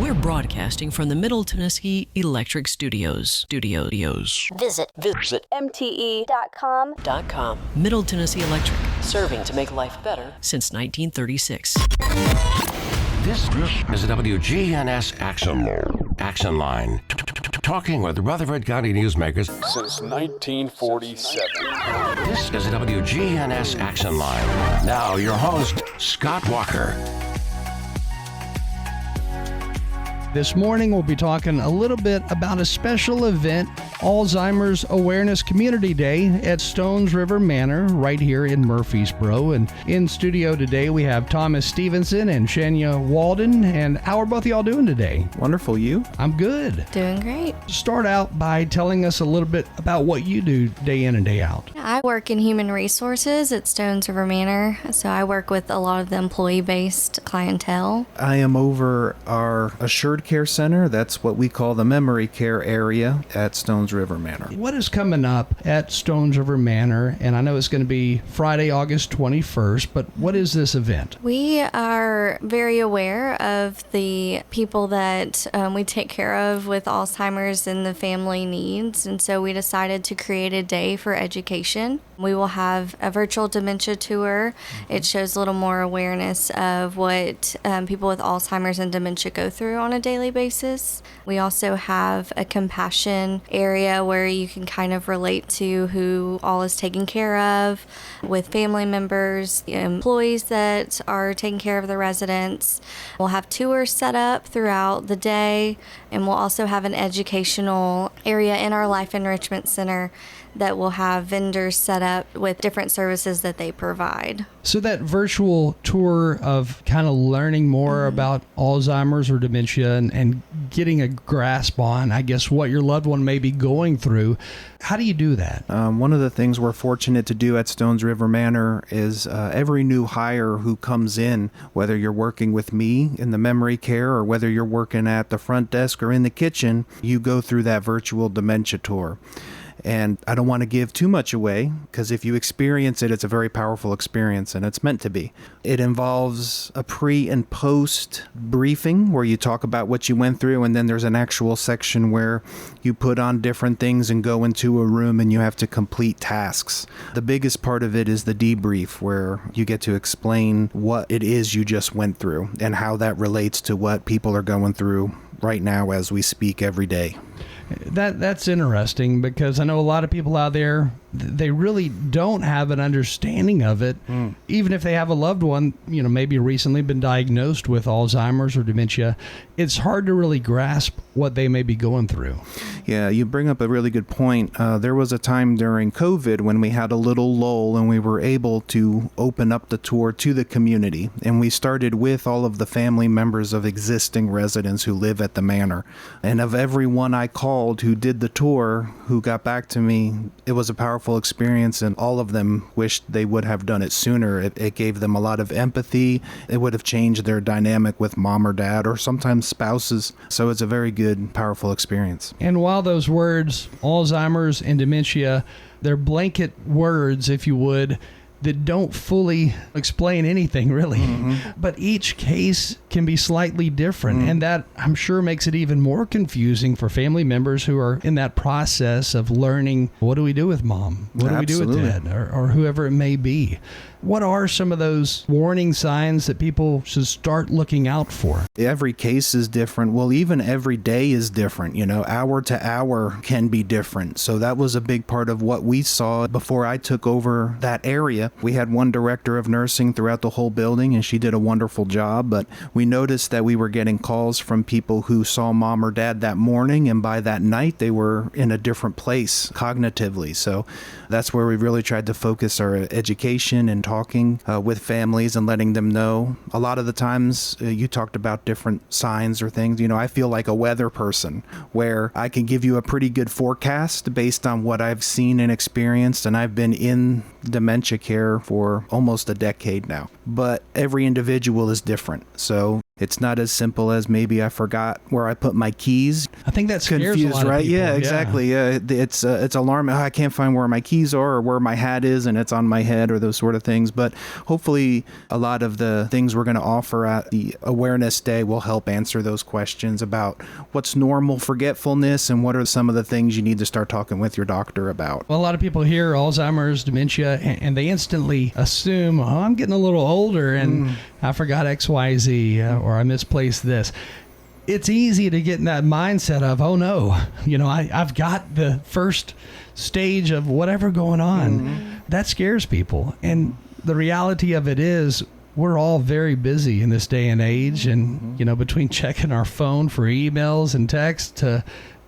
We're broadcasting from the Middle Tennessee Electric Studios. Visit mte.com. Middle Tennessee Electric, serving to make life better since 1936. This is the WGNS Action Line. Talking with Rutherford County newsmakers since 1947. This is the WGNS Action Line. Now your host, Scott Walker. This morning, we'll be talking a little bit about a special event, Alzheimer's Awareness Community Day at Stones River Manor, right here in Murfreesboro. And in studio today, we have Thomas Stevenson and Shanya Walden. And how are both of y'all doing today? Wonderful. You? I'm good. Doing great. Start out by telling us a little bit about what you do day in and day out. I work in human resources at Stones River Manor, so I work with a lot of the employee-based clientele. I am over our Assured Care Center. That's what we call the memory care area at Stones River Manor. What is coming up at Stones River Manor? And I know it's going to be Friday, August 21st, but what is this event? We are very aware of the people that we take care of with Alzheimer's and the family needs, and so we decided to create a day for education. We will have a virtual dementia tour. It shows a little more awareness of what people with Alzheimer's and dementia go through on a daily basis. We also have a compassion area where you can kind of relate to who all is taken care of with family members, employees that are taking care of the residents. We'll have tours set up throughout the day, and we'll also have an educational area in our Life Enrichment Center that will have vendors set up with different services that they provide. So that virtual tour of kind of learning more about Alzheimer's or dementia and getting a grasp on, I guess, what your loved one may be going through, how do you do that? One of the things we're fortunate to do at Stones River Manor is every new hire who comes in, whether you're working with me in the memory care or whether you're working at the front desk or in the kitchen, you go through that virtual dementia tour. And I don't want to give too much away because if you experience it, it's a very powerful experience and it's meant to be. It involves a pre and post briefing where you talk about what you went through, and then there's an actual section where you put on different things and go into a room and you have to complete tasks. The biggest part of it is the debrief where you get to explain what it is you just went through and how that relates to what people are going through right now as we speak every day. That's interesting because I know a lot of people out there, they really don't have an understanding of it. Even if they have a loved one, maybe recently been diagnosed with Alzheimer's or dementia, it's hard to really grasp what they may be going through. Yeah, you bring up a really good point. There was a time during COVID when we had a little lull and we were able to open up the tour to the community. And we started with all of the family members of existing residents who live at the manor. And of everyone I called who did the tour, who got back to me, it was a powerful experience, and all of them wished they would have done it sooner. It gave them a lot of empathy. It would have changed their dynamic with mom or dad or sometimes spouses. So it's a very good, powerful experience. And while those words, Alzheimer's and dementia, they're blanket words, if you would, that don't fully explain anything, really. But each case can be slightly different, and that, I'm sure, makes it even more confusing for family members who are in that process of learning, what do we do with mom? What do we do with dad? Or whoever it may be. What are some of those warning signs that people should start looking out for? Every case is different. Well, even every day is different. Hour to hour can be different. So that was a big part of what we saw before I took over that area. We had one director of nursing throughout the whole building, and she did a wonderful job. But we noticed that we were getting calls from people who saw mom or dad that morning, and by that night, they were in a different place cognitively. So that's where we really tried to focus our education and talking with families and letting them know. A lot of the times you talked about different signs or things. I feel like a weather person where I can give you a pretty good forecast based on what I've seen and experienced. And I've been in dementia care for almost a decade now. But every individual is different. So It's not as simple as maybe I forgot where I put my keys. I think that scares Confused, a lot of right? people. Yeah, exactly. Yeah, it's alarming. I can't find where my keys are or where my hat is, and it's on my head, or those sort of things. But hopefully, a lot of the things we're going to offer at the Awareness Day will help answer those questions about what's normal forgetfulness and what are some of the things you need to start talking with your doctor about. Well, a lot of people hear Alzheimer's, dementia, and they instantly assume, oh, I'm getting a little older and I forgot X, Y, Z, or I misplaced this. It's easy to get in that mindset of, oh no, I've got the first stage of whatever going on. That scares people. And the reality of it is, we're all very busy in this day and age. And, between checking our phone for emails and texts to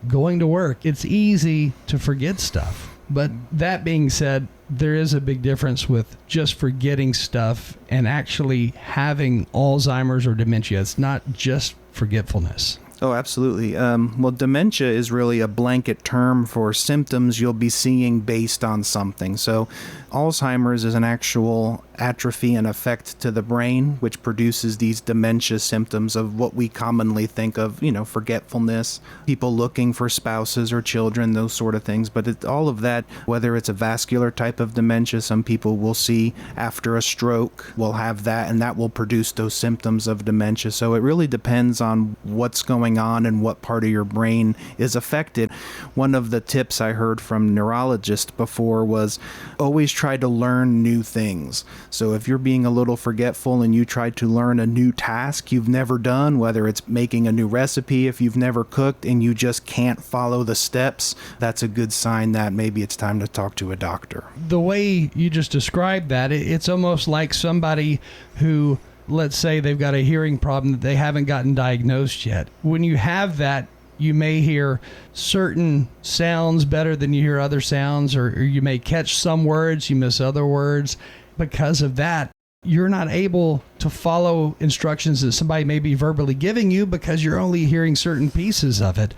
going to work, it's easy to forget stuff. But that being said, there is a big difference with just forgetting stuff and actually having Alzheimer's or dementia. It's not just forgetfulness. Oh, absolutely. Well, dementia is really a blanket term for symptoms you'll be seeing based on something. So Alzheimer's is an actual atrophy and effect to the brain, which produces these dementia symptoms of what we commonly think of, forgetfulness, people looking for spouses or children, those sort of things. But all of that, whether it's a vascular type of dementia, some people will see after a stroke will have that, and that will produce those symptoms of dementia. So it really depends on what's going on and what part of your brain is affected. One of the tips I heard from neurologists before was always try to learn new things. So if you're being a little forgetful and you try to learn a new task you've never done, whether it's making a new recipe, if you've never cooked and you just can't follow the steps, that's a good sign that maybe it's time to talk to a doctor. The way you just described that, it's almost like somebody who, let's say they've got a hearing problem that they haven't gotten diagnosed yet. When you have that, you may hear certain sounds better than you hear other sounds, or you may catch some words, you miss other words. Because of that, you're not able to follow instructions that somebody may be verbally giving you because you're only hearing certain pieces of it.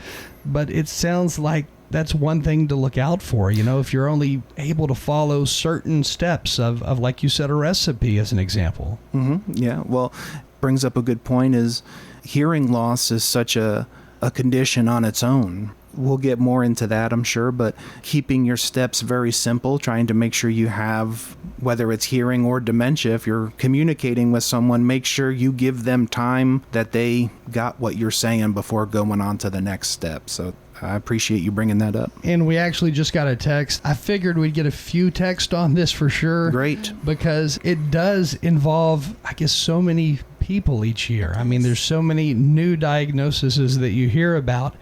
But it sounds like that's one thing to look out for, if you're only able to follow certain steps of like you said, a recipe as an example. Yeah, well, brings up a good point is hearing loss is such a condition on its own. We'll get more into that, I'm sure, but keeping your steps very simple, trying to make sure you have, whether it's hearing or dementia, if you're communicating with someone, make sure you give them time that they got what you're saying before going on to the next step. So I appreciate you bringing that up. And we actually just got a text. I figured we'd get a few texts on this for sure. Great. Because it does involve, I guess, so many people each year. I mean, there's so many new diagnoses that you hear about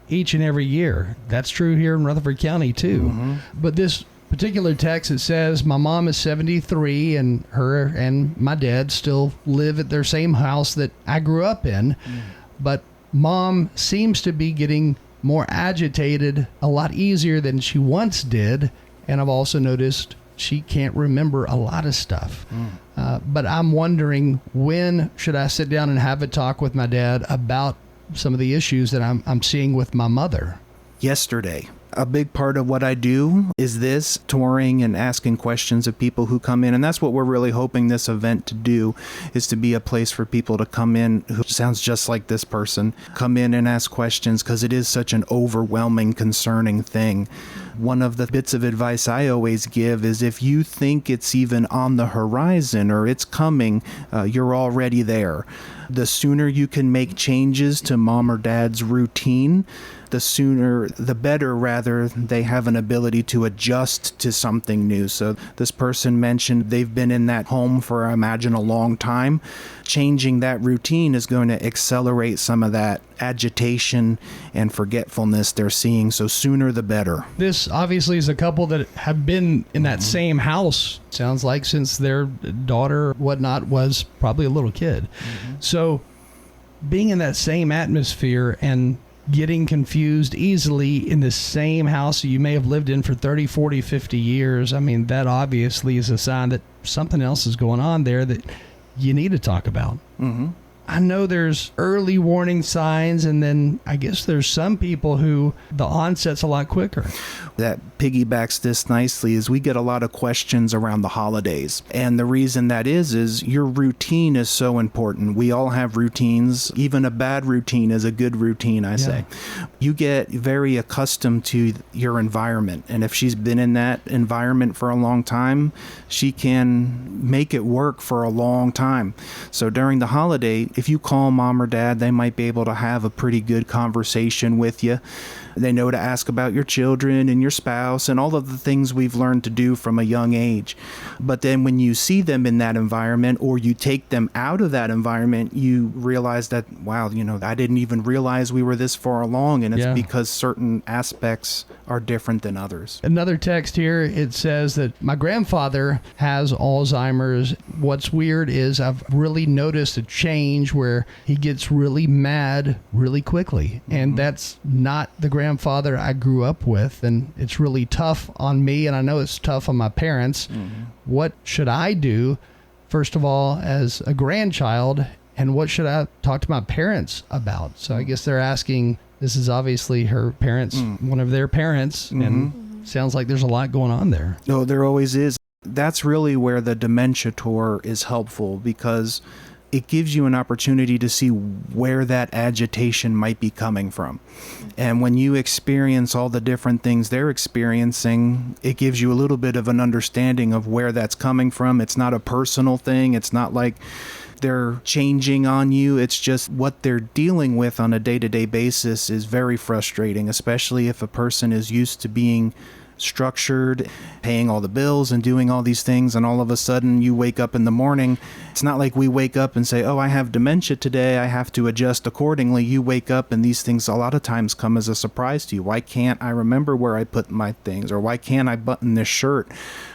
each and every year. That's true here in Rutherford County too. But this particular text, it says my mom is 73 and her and my dad still live at their same house that I grew up in. But mom seems to be getting more agitated a lot easier than she once did. And I've also noticed she can't remember a lot of stuff. But I'm wondering, when should I sit down and have a talk with my dad about some of the issues that I'm seeing with my mother? Yesterday. A big part of what I do is this, touring and asking questions of people who come in. And that's what we're really hoping this event to do, is to be a place for people to come in who sounds just like this person, come in and ask questions, because it is such an overwhelming, concerning thing. One of the bits of advice I always give is if you think it's even on the horizon or it's coming, you're already there. The sooner you can make changes to mom or dad's routine, the sooner, the better, rather, they have an ability to adjust to something new. So this person mentioned they've been in that home for, I imagine, a long time. Changing that routine is going to accelerate some of that agitation and forgetfulness they're seeing. So sooner the better. This obviously is a couple that have been in that same house, sounds like, since their daughter, whatnot, was probably a little kid. So being in that same atmosphere and getting confused easily in the same house you may have lived in for 30, 40, 50 years, I mean, that obviously is a sign that something else is going on there that you need to talk about. I know there's early warning signs, and then I guess there's some people who the onset's a lot quicker. That piggybacks this nicely is we get a lot of questions around the holidays. And the reason that is your routine is so important. We all have routines. Even a bad routine is a good routine, I say. You get very accustomed to your environment. And if she's been in that environment for a long time, she can make it work for a long time. So during the holiday, if you call mom or dad, they might be able to have a pretty good conversation with you. They know to ask about your children and your spouse and all of the things we've learned to do from a young age. But then when you see them in that environment or you take them out of that environment, you realize that, wow, I didn't even realize we were this far along. And it's because certain aspects are different than others. Another text here, it says that my grandfather has Alzheimer's. What's weird is I've really noticed a change where he gets really mad really quickly. And that's not the grandfather I grew up with, and it's really tough on me, and I know it's tough on my parents. What should I do, first of all, as a grandchild, and what should I talk to my parents about? So I guess they're asking, this is obviously her parents, one of their parents, and sounds like there's a lot going on there. Oh, there always is. That's really where the dementia tour is helpful, because it gives you an opportunity to see where that agitation might be coming from. And when you experience all the different things they're experiencing, it gives you a little bit of an understanding of where that's coming from. It's not a personal thing. It's not like they're changing on you. It's just what they're dealing with on a day-to-day basis is very frustrating, especially if a person is used to being structured, paying all the bills and doing all these things, and all of a sudden you wake up in the morning. It's not like we wake up and say, oh, I have dementia today, I have to adjust accordingly. You wake up and these things a lot of times come as a surprise to you. Why can't I remember where I put my things? Or why can't I button this shirt?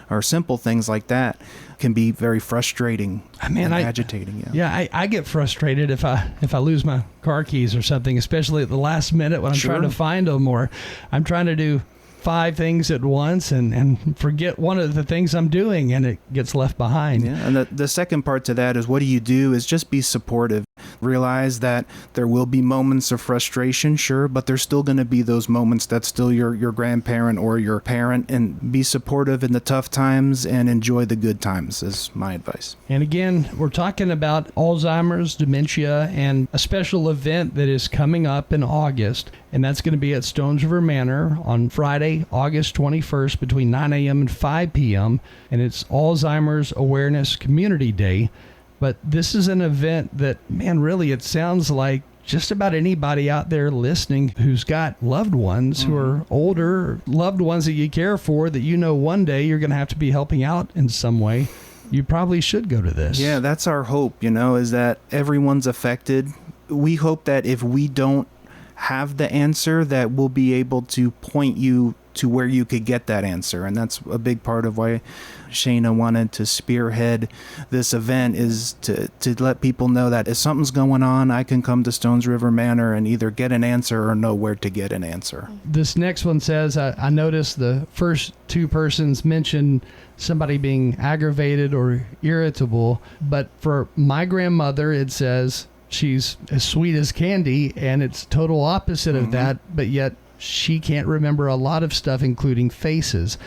Or simple things like that can be very frustrating and agitating. I get frustrated if I lose my car keys or something, especially at the last minute when I'm trying to find them, or I'm trying to do 5 things at once and forget one of the things I'm doing, and it gets left behind. Yeah, and the second part to that is, what do you do is just be supportive. Realize that there will be moments of frustration, sure, but there's still going to be those moments that's still your grandparent or your parent, and be supportive in the tough times and enjoy the good times is my advice. And again, we're talking about Alzheimer's, dementia, and a special event that is coming up in August, and that's going to be at Stones River Manor on Friday, August 21st between 9 a.m. and 5 p.m., and it's Alzheimer's Awareness Community Day. But this is an event that, man, really, it sounds like just about anybody out there listening who's got loved ones who are older, loved ones that you care for, that one day you're going to have to be helping out in some way, you probably should go to this. Yeah, that's our hope, is that everyone's affected. We hope that if we don't have the answer, that we'll be able to point you to where you could get that answer. And that's a big part of why Shanya wanted to spearhead this event, is to let people know that if something's going on, I can come to Stones River Manor and either get an answer or know where to get an answer. This next one says, I noticed the first 2 persons mentioned somebody being aggravated or irritable, but for my grandmother, it says she's as sweet as candy, and it's total opposite of that, but yet she can't remember a lot of stuff, including faces.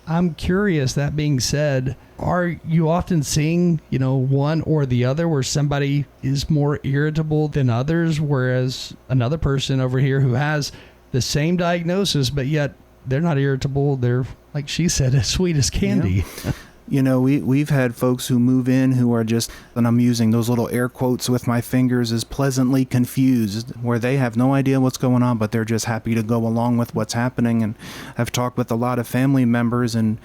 I'm curious, that being said, are you often seeing, one or the other, where somebody is more irritable than others, whereas another person over here who has the same diagnosis, but yet they're not irritable, they're, like she said, as sweet as candy? Yeah. We've had folks who move in who are just, and I'm using those little air quotes with my fingers, as pleasantly confused, where they have no idea what's going on, but they're just happy to go along with what's happening. And I've talked with a lot of family members, and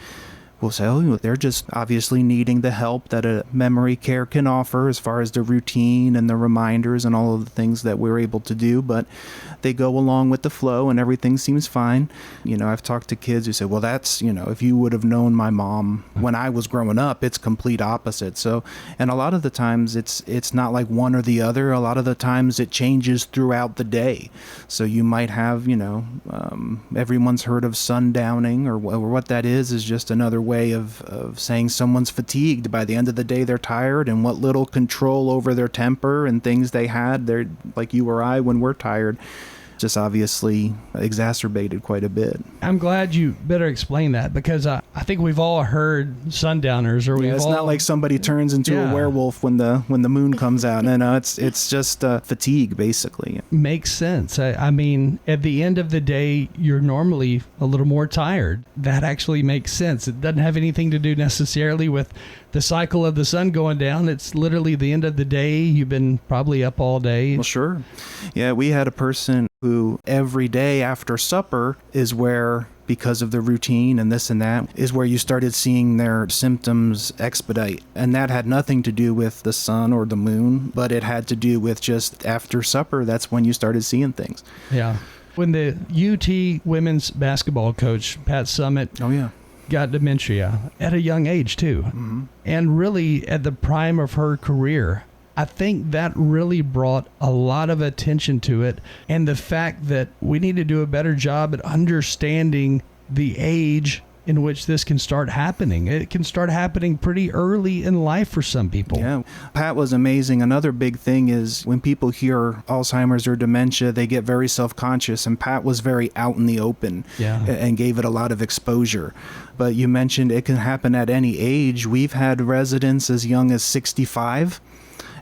we'll say, they're just obviously needing the help that a memory care can offer as far as the routine and the reminders and all of the things that we're able to do, but they go along with the flow and everything seems fine. I've talked to kids who say, well, that's, if you would have known my mom when I was growing up, it's complete opposite. So, and a lot of the times it's not like one or the other. A lot of the times it changes throughout the day. So you might have, everyone's heard of sundowning, or what that is just another way of saying someone's fatigued. By the end of the day, they're tired, and what little control over their temper and things they had, they're like you or I when we're tired, just obviously exacerbated quite a bit. I'm glad you better explain that, because I think we've all heard sundowners, or it's not like somebody turns into a werewolf when the moon comes out. No, it's just fatigue, basically. Makes sense. I mean, at the end of the day, you're normally a little more tired. That actually makes sense. It doesn't have anything to do necessarily with the cycle of the sun going down. It's literally the end of the day. You've been probably up all day. Well, sure. Yeah, we had a person who every day after supper is where, because of the routine and this and that, is where you started seeing their symptoms expedite. And that had nothing to do with the sun or the moon, but it had to do with just after supper, that's when you started seeing things. Yeah. When the UT women's basketball coach, Pat Summitt, got dementia at a young age too, and really at the prime of her career, I think that really brought a lot of attention to it, and the fact that we need to do a better job at understanding the age in which this can start happening. It can start happening pretty early in life for some people. Yeah, Pat was amazing. Another big thing is when people hear Alzheimer's or dementia, they get very self-conscious, and Pat was very out in the open and gave it a lot of exposure. But you mentioned it can happen at any age. We've had residents as young as 65.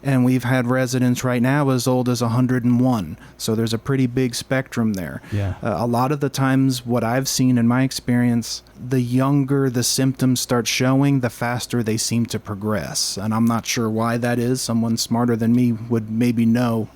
And we've had residents right now as old as 101. So there's a pretty big spectrum there. Yeah. A lot of the times, what I've seen in my experience, the younger the symptoms start showing, the faster they seem to progress. And I'm not sure why that is. Someone smarter than me would maybe know.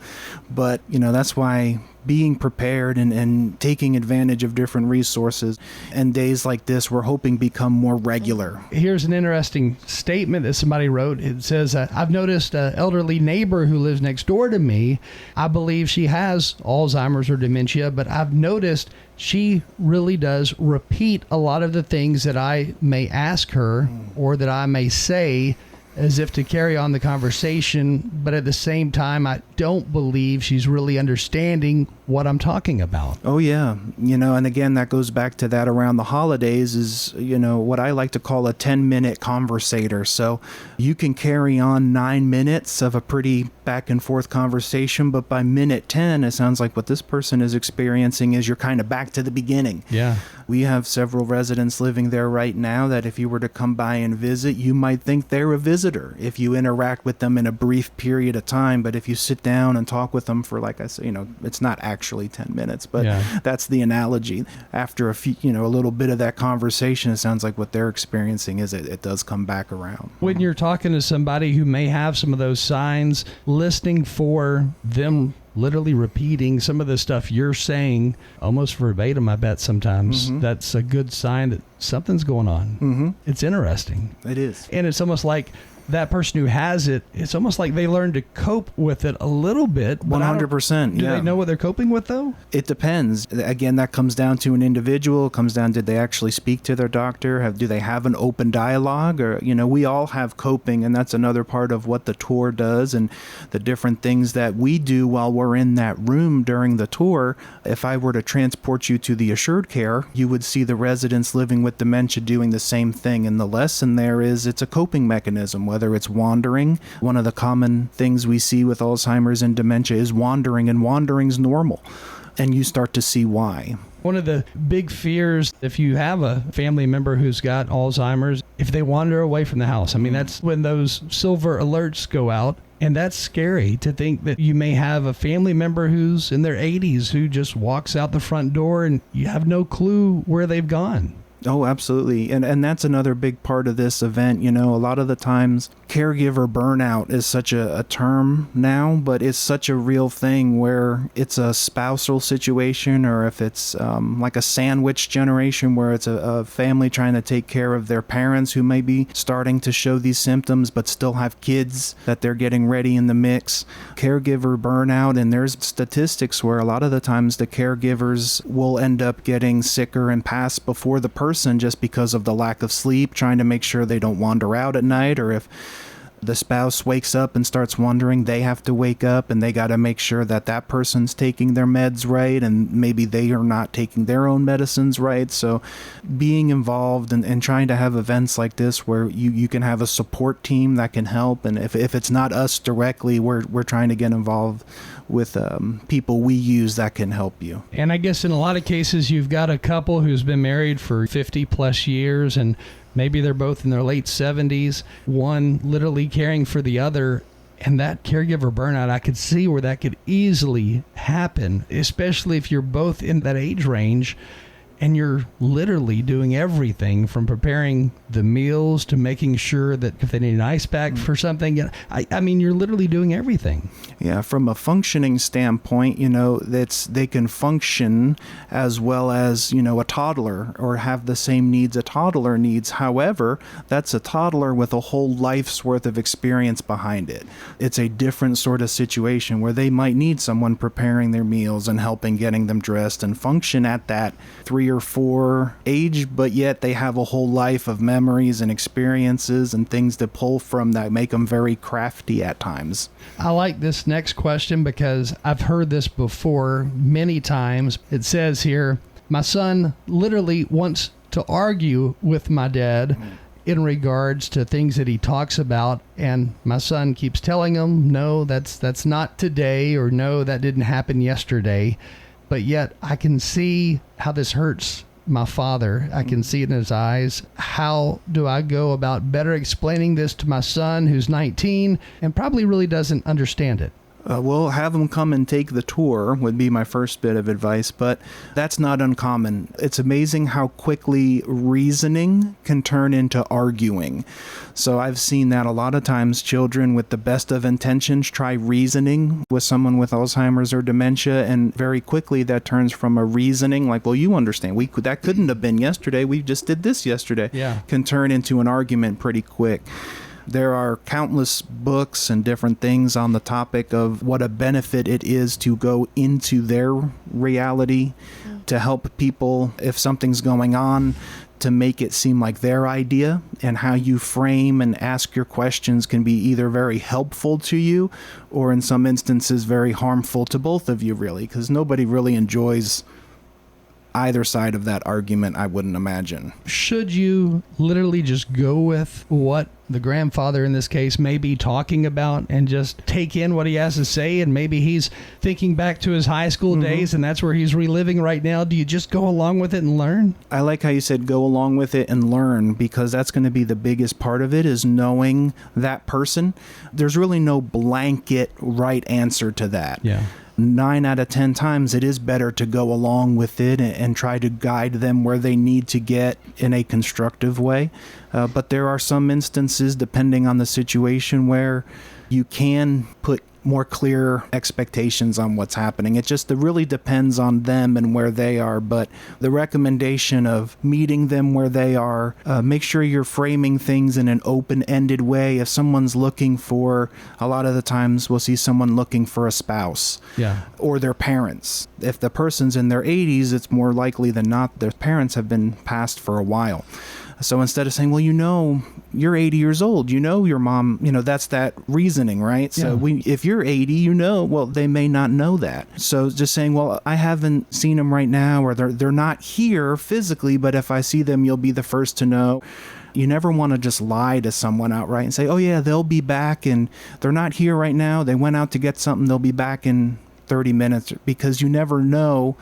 But, that's why being prepared and taking advantage of different resources and days like this, we're hoping become more regular. Here's an interesting statement that somebody wrote. It says, I've noticed an elderly neighbor who lives next door to me. I believe she has Alzheimer's or dementia, but I've noticed she really does repeat a lot of the things that I may ask her or that I may say, as if to carry on the conversation, but at the same time, I don't believe she's really understanding what I'm talking about. Oh, yeah. And again, that goes back to that around the holidays is, what I like to call a 10-minute conversator. So you can carry on 9 minutes of a pretty back and forth conversation, but by minute 10, it sounds like what this person is experiencing is you're kind of back to the beginning. Yeah. We have several residents living there right now that if you were to come by and visit, you might think they're a visitor if you interact with them in a brief period of time. But if you sit down and talk with them for, like I said, it's not actually 10 minutes, but that's the analogy. After a few, a little bit of that conversation, it sounds like what they're experiencing is it does come back around. When you're talking to somebody who may have some of those signs, listening for them literally repeating some of the stuff you're saying almost verbatim, I bet sometimes that's a good sign that something's going on. It's interesting. It is. And it's almost like that person who has it, it's almost like they learn to cope with it a little bit. 100%. Do they know what they're coping with, though? It depends. Again, that comes down to an individual. It comes down, did they actually speak to their doctor? Do they have an open dialogue? Or, we all have coping, and that's another part of what the tour does and the different things that we do while we're in that room during the tour. If I were to transport you to the assured care, you would see the residents living with dementia doing the same thing. And the lesson there is it's a coping mechanism, whether it's wandering. One of the common things we see with Alzheimer's and dementia is wandering, and wandering's normal. And you start to see why. One of the big fears, if you have a family member who's got Alzheimer's, if they wander away from the house, I mean, that's when those silver alerts go out. And that's scary to think that you may have a family member who's in their 80s who just walks out the front door and you have no clue where they've gone. Oh, absolutely. And that's another big part of this event. A lot of the times caregiver burnout is such a term now, but it's such a real thing where it's a spousal situation, or if it's like a sandwich generation where it's a family trying to take care of their parents who may be starting to show these symptoms but still have kids that they're getting ready in the mix. Caregiver burnout, and there's statistics where a lot of the times the caregivers will end up getting sicker and pass before the person just because of the lack of sleep, trying to make sure they don't wander out at night, or if the spouse wakes up and starts wondering, they have to wake up and they got to make sure that that person's taking their meds right, and maybe they are not taking their own medicines right. So being involved and trying to have events like this where you can have a support team that can help. And if it's not us directly, we're trying to get involved with people we use that can help you. And I guess in a lot of cases, you've got a couple who's been married for 50 plus years, and maybe they're both in their late 70s, one literally caring for the other. And that caregiver burnout, I could see where that could easily happen, especially if you're both in that age range and you're literally doing everything from preparing the meals to making sure that if they need an ice pack for something. I mean, you're literally doing everything. Yeah, from a functioning standpoint, they can function as well as, a toddler or have the same needs a toddler needs. However, that's a toddler with a whole life's worth of experience behind it. It's a different sort of situation where they might need someone preparing their meals and helping getting them dressed and function at that 3 or 4 age, but yet they have a whole life of memories and experiences and things to pull from that make them very crafty at times. I like this next question because I've heard this before many times. It says here, my son literally wants to argue with my dad in regards to things that he talks about, and my son keeps telling him, no, that's not today, or no, that didn't happen yesterday. But yet I can see how this hurts my father. I can see it in his eyes. How do I go about better explaining this to my son who's 19 and probably really doesn't understand it? We'll have them come and take the tour would be my first bit of advice, but that's not uncommon. It's amazing how quickly reasoning can turn into arguing. So I've seen that a lot of times children with the best of intentions try reasoning with someone with Alzheimer's or dementia, and very quickly that turns from a reasoning like, well, you understand, that couldn't have been yesterday, we just did this yesterday, can turn into an argument pretty quick. There are countless books and different things on the topic of what a benefit it is to go into their reality, to help people if something's going on, to make it seem like their idea, and how you frame and ask your questions can be either very helpful to you or in some instances very harmful to both of you, really, because nobody really enjoys either side of that argument, I wouldn't imagine. Should you literally just go with what the grandfather in this case may be talking about and just take in what he has to say, and maybe he's thinking back to his high school days and that's where he's reliving right now? Do you just go along with it and learn? I like how you said go along with it and learn, because that's going to be the biggest part of it, is knowing that person. There's really no blanket right answer to that. Yeah. 9 out of 10 times it is better to go along with it and try to guide them where they need to get in a constructive way. But there are some instances, depending on the situation, where you can put more clear expectations on what's happening. It really depends on them and where they are. But the recommendation of meeting them where they are, make sure you're framing things in an open-ended way. If someone's looking for, a lot of the times we'll see someone looking for a spouse or their parents. If the person's in their 80s, it's more likely than not their parents have been passed for a while. So instead of saying, well, you're 80 years old, your mom, that's that reasoning, right? So if you're 80, well, they may not know that. So just saying, well, I haven't seen them right now, or they're not here physically, but if I see them, you'll be the first to know. You never want to just lie to someone outright and say, oh yeah, they'll be back and they're not here right now. They went out to get something. They'll be back in 30 minutes, because you never know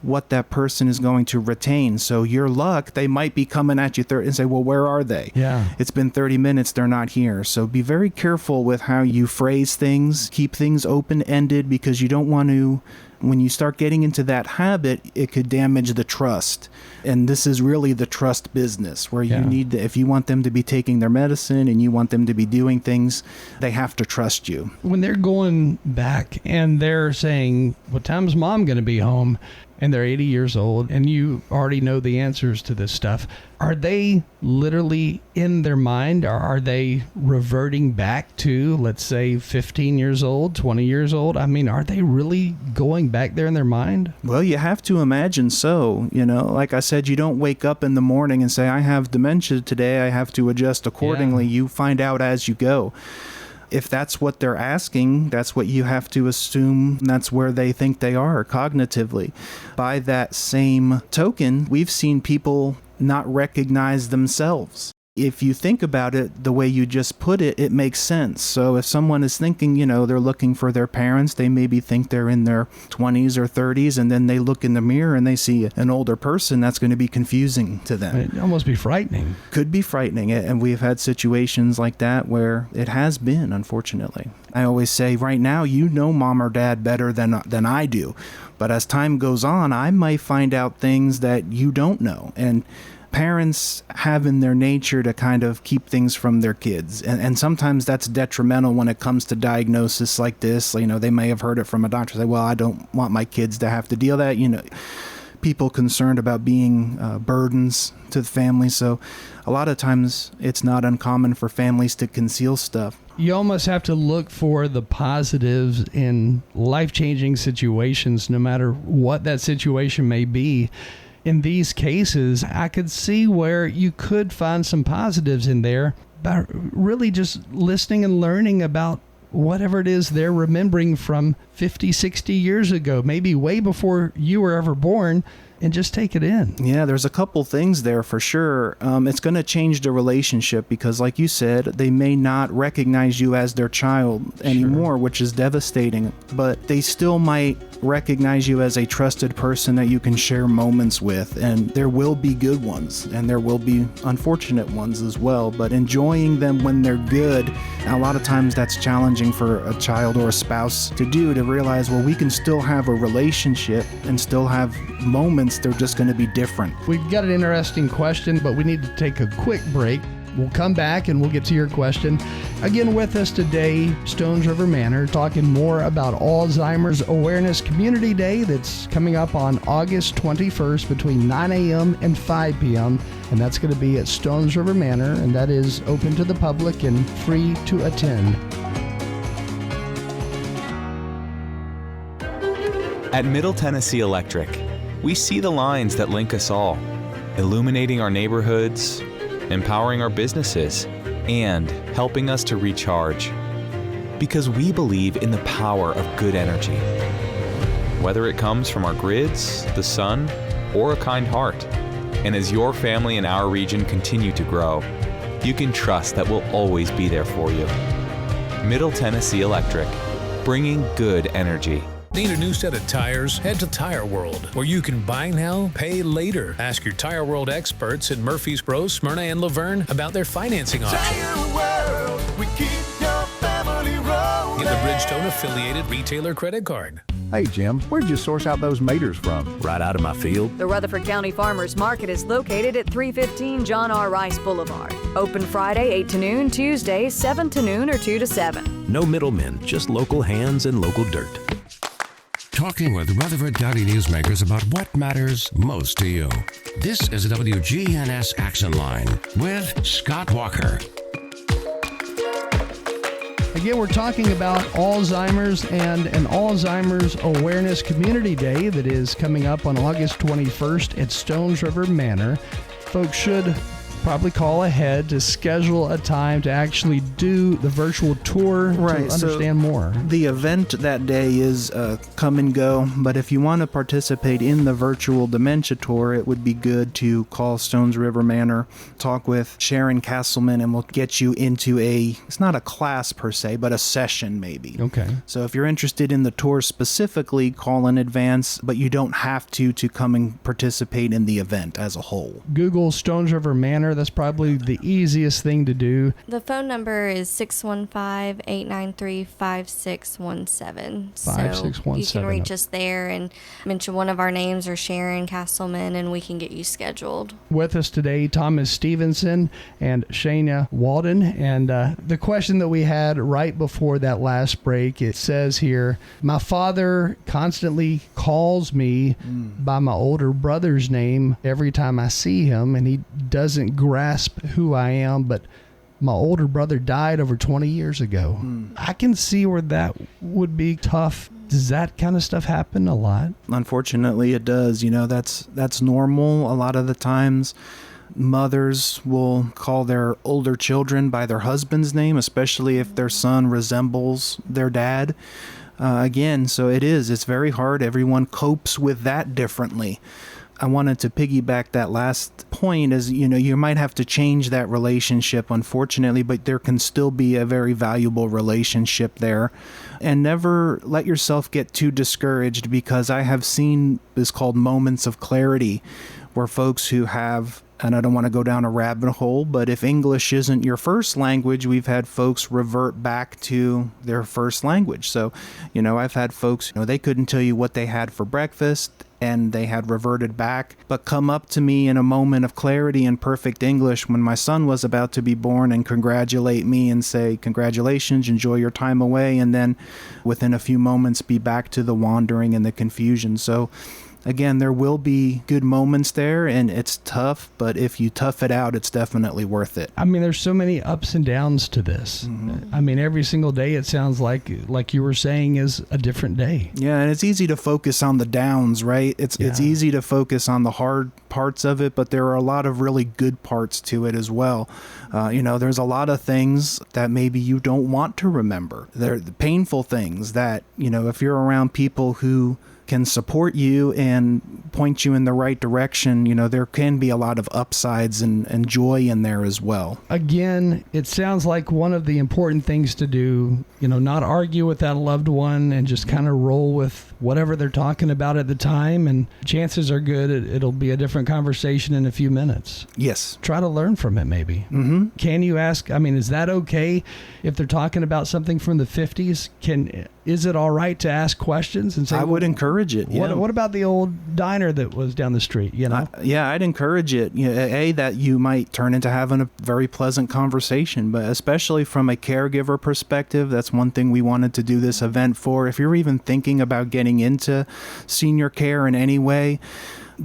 what that person is going to retain. So your luck, they might be coming at you and say, well, where are they? Yeah. It's been 30 minutes, they're not here. So be very careful with how you phrase things. Keep things open-ended, because you don't want to, when you start getting into that habit, it could damage the trust. And this is really the trust business, where you need to, if you want them to be taking their medicine and you want them to be doing things, they have to trust you. When they're going back and they're saying, what time's mom going to be home? and they're 80 years old, and you already know the answers to this stuff, are they literally in their mind, or are they reverting back to, let's say, 15 years old, 20 years old? I mean, are they really going back there in their mind? Well, you have to imagine so. Like I said, you don't wake up in the morning and say, I have dementia today, I have to adjust accordingly. Yeah. You find out as you go. If that's what they're asking, that's what you have to assume that's where they think they are cognitively. By that same token, we've seen people not recognize themselves. If you think about it the way you just put it, it makes sense. So if someone is thinking, they're looking for their parents, they maybe think they're in their 20s or 30s, and then they look in the mirror and they see an older person, that's going to be confusing to them. It'd almost be frightening. Could be frightening, and we've had situations like that where it has been, unfortunately. I always say, right now, mom or dad better than I do. But as time goes on, I might find out things that you don't know. And parents have in their nature to kind of keep things from their kids. And sometimes that's detrimental when it comes to diagnosis like this. They may have heard it from a doctor, say, well, I don't want my kids to have to deal with that. People concerned about being burdens to the family. So a lot of times it's not uncommon for families to conceal stuff. You almost have to look for the positives in life-changing situations, no matter what that situation may be. In these cases, I could see where you could find some positives in there, but really just listening and learning about whatever it is they're remembering from 50, 60 years ago, maybe way before you were ever born, and just take it in. Yeah, there's a couple things there for sure. It's going to change the relationship because, like you said, they may not recognize you as their child anymore, which is devastating. But they still might recognize you as a trusted person that you can share moments with. And there will be good ones, and there will be unfortunate ones as well. But enjoying them when they're good, a lot of times that's challenging for a child or a spouse to do, to realize, well, we can still have a relationship and still have moments. They're just going to be different. We've got an interesting question, but we need to take a quick break. We'll come back and we'll get to your question. Again, with us today, Stones River Manor, talking more about Alzheimer's Awareness Community Day that's coming up on August 21st between 9 a.m. and 5 p.m. And that's going to be at Stones River Manor, and that is open to the public and free to attend. At Middle Tennessee Electric, we see the lines that link us all, illuminating our neighborhoods, empowering our businesses, and helping us to recharge. Because we believe in the power of good energy. Whether it comes from our grids, the sun, or a kind heart. And as your family and our region continue to grow, you can trust that we'll always be there for you. Middle Tennessee Electric, bringing good energy. Need a new set of tires? Head to Tire World, where you can buy now, pay later. Ask your Tire World experts in Murfreesboro, Smyrna, and Laverne about their financing options. Tire World, we keep your family rolling. Get the Bridgestone affiliated retailer credit card. Hey Jim, where'd you source out those maters from? Right out of my field. The Rutherford County Farmers Market is located at 315 John R. Rice Boulevard. Open Friday 8 to noon, Tuesday 7 to noon or 2 to 7. No middlemen, just local hands and local dirt. Talking with Rutherford County newsmakers about what matters most to you. This is the WGNS Action Line with Scott Walker. Again, we're talking about Alzheimer's and an Alzheimer's Awareness Community Day that is coming up on August 21st at Stones River Manor. Folks should probably call ahead to schedule a time to actually do the virtual tour to understand more. The event that day is come and go, but if you want to participate in the virtual dementia tour, it would be good to call Stones River Manor, talk with Sharon Castleman, and we'll get you into it's not a class per se, but a session maybe. Okay. So if you're interested in the tour specifically, call in advance, but you don't have to come and participate in the event as a whole. Google Stones River Manor. That's probably the easiest thing to do. The phone number is 615-893-5617. So you can reach us there and mention one of our names or Sharon Castleman, and we can get you scheduled. With us today, Thomas Stevenson and Shanya Walden. And the question that we had right before that last break, it says here, my father constantly calls me by my older brother's name every time I see him, and he doesn't grasp who I am, but my older brother died over 20 years ago. I can see where that would be tough. Does that kind of stuff happen a lot? Unfortunately, it does. You know, that's normal. A lot of the times, mothers will call their older children by their husband's name, especially if their son resembles their dad. So it's very hard. Everyone copes with that differently. I wanted to piggyback that last point is, you might have to change that relationship, unfortunately, but there can still be a very valuable relationship there. And never let yourself get too discouraged, because I have seen this called moments of clarity, where folks who have, and I don't want to go down a rabbit hole, but if English isn't your first language, we've had folks revert back to their first language. So, I've had folks, they couldn't tell you what they had for breakfast, and they had reverted back, but come up to me in a moment of clarity in perfect English when my son was about to be born and congratulate me and say, congratulations, enjoy your time away, and then within a few moments be back to the wandering and the confusion. So again, there will be good moments there, and it's tough, but if you tough it out, it's definitely worth it. I mean, there's so many ups and downs to this. I mean, every single day it sounds like you were saying, is a different day. Yeah, and it's easy to focus on the downs, right? It's easy to focus on the hard parts of it, but there are a lot of really good parts to it as well. There's a lot of things that maybe you don't want to remember. They're the painful things that, if you're around people who can support you and point you in the right direction, there can be a lot of upsides and joy in there as well. Again, it sounds like one of the important things to do, not argue with that loved one and just kind of roll with whatever they're talking about at the time, and chances are good it'll be a different conversation in a few minutes. Yes. Try to learn from it, maybe. Can you ask, is that okay if they're talking about something from the 50s? Is it all right to ask questions and say, I would encourage it. Yeah. What about the old diner that was down the street? I'd encourage it. That you might turn into having a very pleasant conversation, but especially from a caregiver perspective, that's one thing we wanted to do this event for. If you're even thinking about getting into senior care in any way,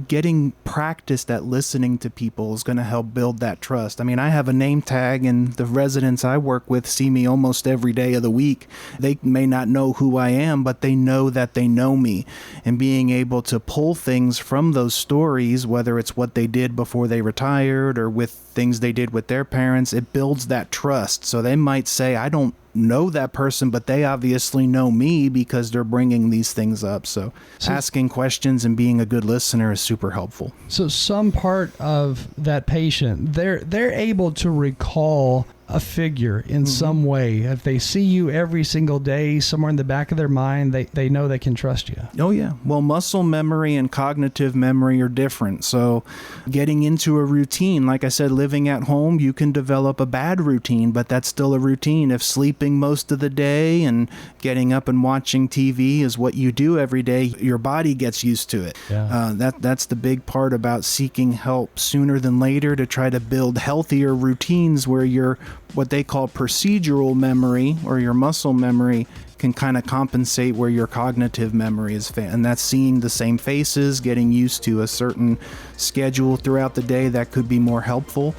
getting practiced at listening to people is going to help build that trust. I have a name tag, and the residents I work with see me almost every day of the week. They may not know who I am, but they know that they know me. And being able to pull things from those stories, whether it's what they did before they retired or with things they did with their parents, it builds that trust. So they might say, I don't know that person, but they obviously know me because they're bringing these things up. So asking questions and being a good listener is super helpful. So some part of that patient, they're able to recall a figure in some way. If they see you every single day, somewhere in the back of their mind, they know they can trust you. Oh, yeah. Well, muscle memory and cognitive memory are different. So getting into a routine, like I said, living at home, you can develop a bad routine, but that's still a routine. If sleeping most of the day and getting up and watching TV is what you do every day, your body gets used to it. Yeah. That's the big part about seeking help sooner than later, to try to build healthier routines where you're what they call procedural memory, or your muscle memory, can kind of compensate where your cognitive memory is. And that's seeing the same faces, getting used to a certain schedule throughout the day that could be more helpful.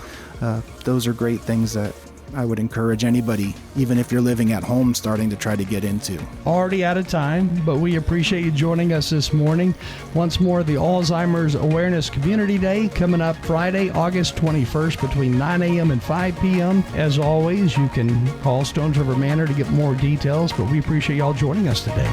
Those are great things that I would encourage anybody, even if you're living at home, starting to try to get into. Already out of time, but we appreciate you joining us this morning. Once more, the Alzheimer's Awareness Community Day coming up Friday, August 21st between 9 a.m. and 5 p.m. As always, you can call Stones River Manor to get more details, but we appreciate y'all joining us today.